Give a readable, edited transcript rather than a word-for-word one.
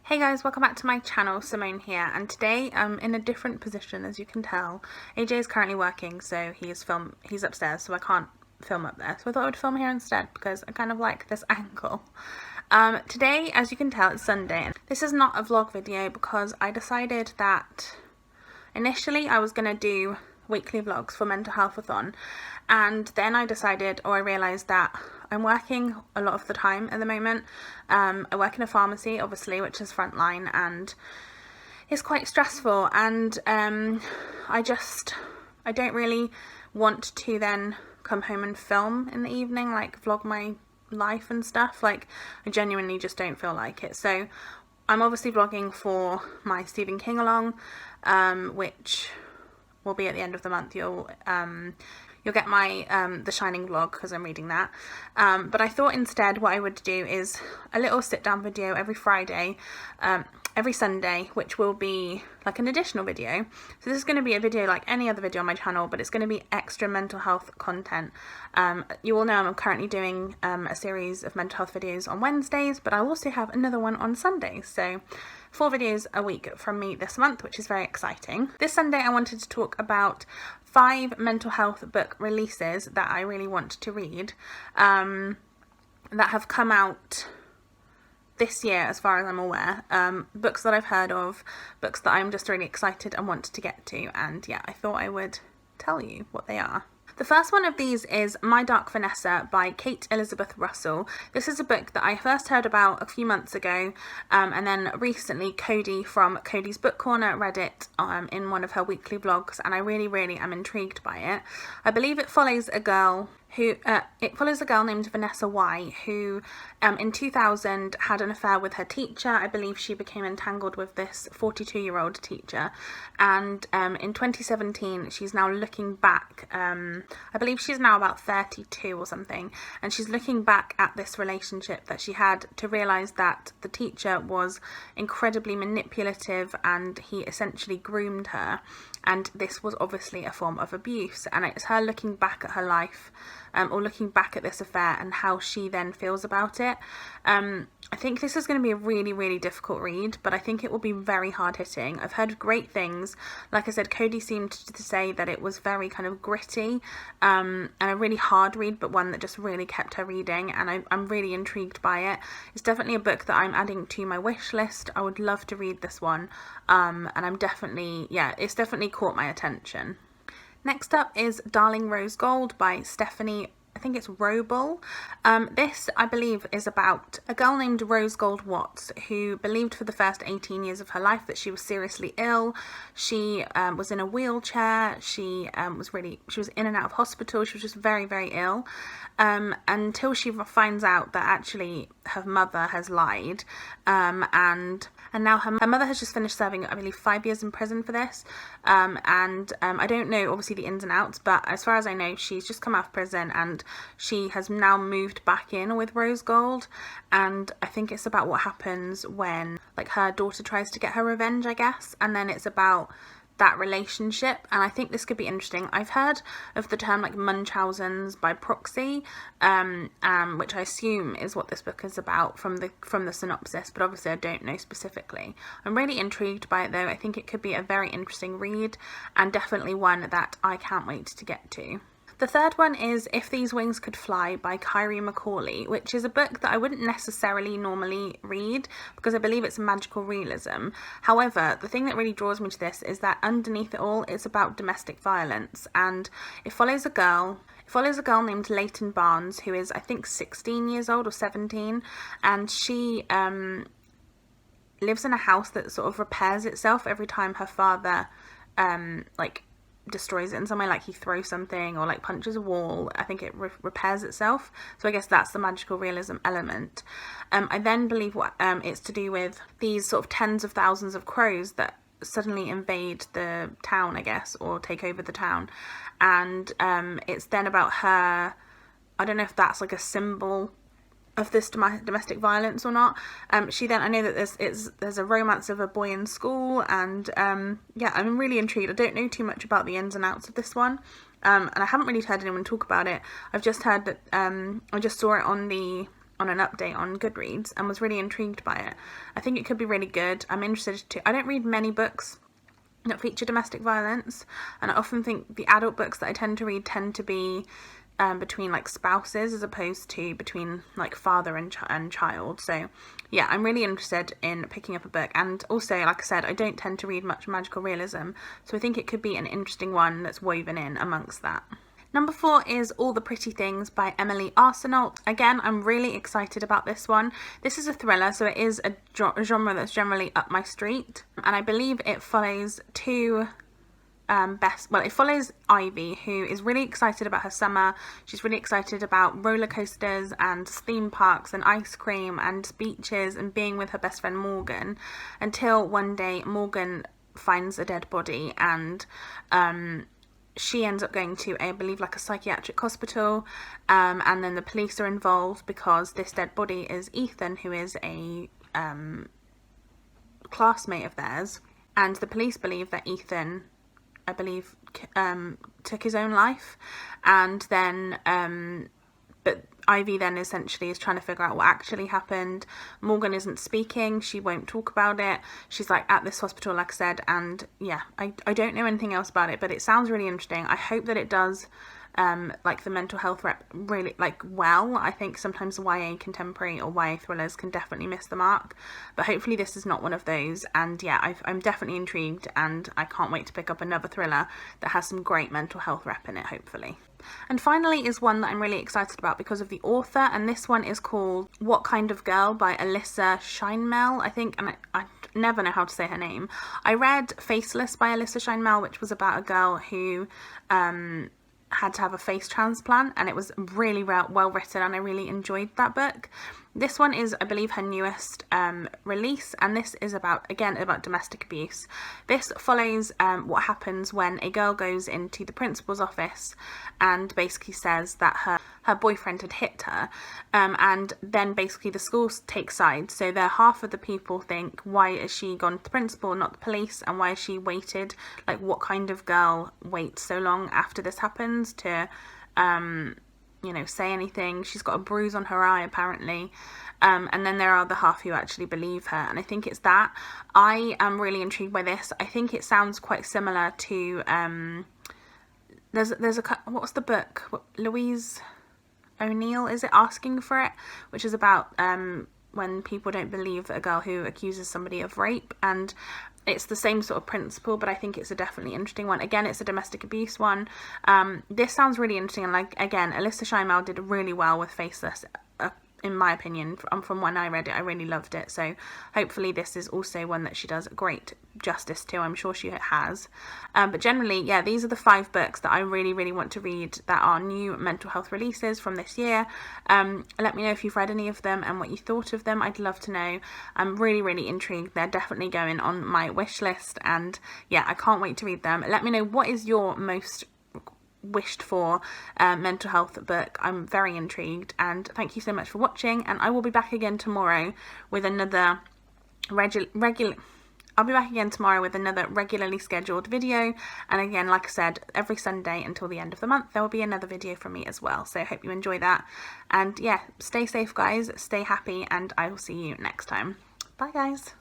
Hey guys, welcome back to my channel. Simone here, and today I'm in a different position, as you can tell. AJ is currently working, so he's upstairs, so I can't film up there. So I thought I would film here instead because I kind of like this angle. Today, as you can tell, it's Sunday, and this is not a vlog video because I decided that initially I was going to do weekly vlogs for Mental Health-athon, and then I realised that I'm working a lot of the time at the moment. I work in a pharmacy, obviously, which is frontline, and it's quite stressful, and I don't really want to then come home and film in the evening, like vlog my life and stuff. Like, I genuinely just don't feel like it. So I'm obviously vlogging for my Stephen King along, which will be at the end of the month. You'll get my The Shining vlog because I'm reading that. But I thought instead what I would do is a little sit down video every Friday, every Sunday, which will be like an additional video. So this is going to be a video like any other video on my channel, but it's going to be extra mental health content. You all know I'm currently doing a series of mental health videos on Wednesdays, but I also have another one on Sundays. So 4 videos a week from me this month, which is very exciting. This Sunday I wanted to talk about 5 mental health book releases that I really want to read, that have come out this year as far as I'm aware. Books that I've heard of, books that I'm just really excited and want to get to, and yeah, I thought I would tell you what they are. The first one of these is My Dark Vanessa by Kate Elizabeth Russell. This is a book that I first heard about a few months ago, and then recently Cody from Cody's Book Corner read it in one of her weekly vlogs, and I really am intrigued by it. I believe it follows a girl named Vanessa Y, who in 2000 had an affair with her teacher. I believe she became entangled with this 42-year-old teacher, and in 2017 she's now looking back. I believe she's now about 32 or something, and she's looking back at this relationship that she had to realise that the teacher was incredibly manipulative and he essentially groomed her, and this was obviously a form of abuse. And it's her looking back at her life, or looking back at this affair, and how she then feels about it. I think this is going to be a really difficult read, but I think it will be very hard hitting. I've heard great things. Like I said, Cody seemed to say that it was very kind of gritty, and a really hard read, but one that just really kept her reading, and I'm really intrigued by it. It's definitely a book that I'm adding to my wish list. I would love to read this one, and it's definitely caught my attention. Next up is Darling Rose Gold by Stephanie, I think it's Roble. This, I believe, is about a girl named Rose Gold Watts who believed for the first 18 years of her life that she was seriously ill. She was in a wheelchair. She was in and out of hospital. She was just very ill, until she finds out that actually her mother has lied, and now her mother has just finished serving, I believe, 5 years in prison for this. I don't know, obviously, the ins and outs, but as far as I know, she's just come out of prison and she has now moved back in with Rose Gold. And I think it's about what happens when, like, her daughter tries to get her revenge, I guess. And then it's about that relationship, and I think this could be interesting. I've heard of the term like Munchausen's by proxy, which I assume is what this book is about from the synopsis, but obviously I don't know specifically. I'm really intrigued by it though. I think it could be a very interesting read, and definitely one that I can't wait to get to. The third one is If These Wings Could Fly by Kyrie Macaulay, which is a book that I wouldn't necessarily normally read because I believe it's magical realism. However, the thing that really draws me to this is that underneath it all, it's about domestic violence, and it follows a girl named Leighton Barnes, who is, I think, 16 years old or 17, and she lives in a house that sort of repairs itself every time her father destroys it in some way, like he throws something or like punches a wall. I think it repairs itself, so I guess that's the magical realism element. I then believe it's to do with these sort of tens of thousands of crows that suddenly invade the town, I guess, or take over the town, and it's then about her. I don't know if that's like a symbol of this domestic violence or not. I know that there's a romance of a boy in school, and yeah, I'm really intrigued. I don't know too much about the ins and outs of this one, and I haven't really heard anyone talk about it. I've just heard that I just saw it on the on an update on Goodreads and was really intrigued by it. I think it could be really good. I'm interested to. I don't read many books that feature domestic violence, and I often think the adult books that I tend to read tend to be between like spouses as opposed to between like father and child. So yeah, I'm really interested in picking up a book. And also, like I said, I don't tend to read much magical realism, so I think it could be an interesting one that's woven in amongst that. Number 4 is All the Pretty Things by Emily Arsenault. Again, I'm really excited about this one. This is a thriller, so it is a genre that's generally up my street, and I believe it follows it follows Ivy, who is really excited about her summer. She's really excited about roller coasters and theme parks and ice cream and beaches and being with her best friend Morgan, until one day Morgan finds a dead body, and she ends up going to, I believe, like a psychiatric hospital, and then the police are involved because this dead body is Ethan, who is a classmate of theirs, and the police believe that Ethan, I believe, took his own life, and then but Ivy then essentially is trying to figure out what actually happened. Morgan isn't speaking, she won't talk about it. She's like at this hospital, like I said, and yeah, I don't know anything else about it, but it sounds really interesting. I hope that it does like the mental health rep really like well. I think sometimes YA contemporary or YA thrillers can definitely miss the mark, but hopefully this is not one of those. And yeah, I'm definitely intrigued, and I can't wait to pick up another thriller that has some great mental health rep in it, hopefully. And finally is one that I'm really excited about because of the author, and this one is called What Kind of Girl by Alyssa Scheinmel, I think, and I never know how to say her name. I read Faceless by Alyssa Scheinmel, which was about a girl who had to have a face transplant, and it was really well written, and I really enjoyed that book. This one is, I believe, her newest release, and this is about domestic abuse. This follows what happens when a girl goes into the principal's office and basically says that her boyfriend had hit her, and then basically the school takes sides. So there, half of the people think, why has she gone to the principal, not the police, and why has she waited? Like, what kind of girl waits so long after this happens to say anything? She's got a bruise on her eye, apparently. And then there are the half who actually believe her, and I think it's that. I am really intrigued by this. I think it sounds quite similar to what was the book? Louise O'Neill, is it? Asking for It, which is about when people don't believe a girl who accuses somebody of rape, and it's the same sort of principle, but I think it's a definitely interesting one. Again, it's a domestic abuse one. This sounds really interesting, and like, again, Alyssa Scheinmel did really well with Faceless, in my opinion. From when I read it, I really loved it, so hopefully this is also one that she does great justice to. I'm sure she has. But generally, yeah, these are the 5 books that I really, really want to read that are new mental health releases from this year. Let me know if you've read any of them and what you thought of them. I'd love to know. I'm really, really intrigued. They're definitely going on my wish list, and yeah, I can't wait to read them. Let me know, what is your most wished for mental health book? I'm very intrigued, and thank you so much for watching, and I will be back again tomorrow with another regularly scheduled video. And again, like I said, every Sunday until the end of the month there will be another video from me as well, so I hope you enjoy that. And yeah, stay safe guys, stay happy, and I will see you next time. Bye guys.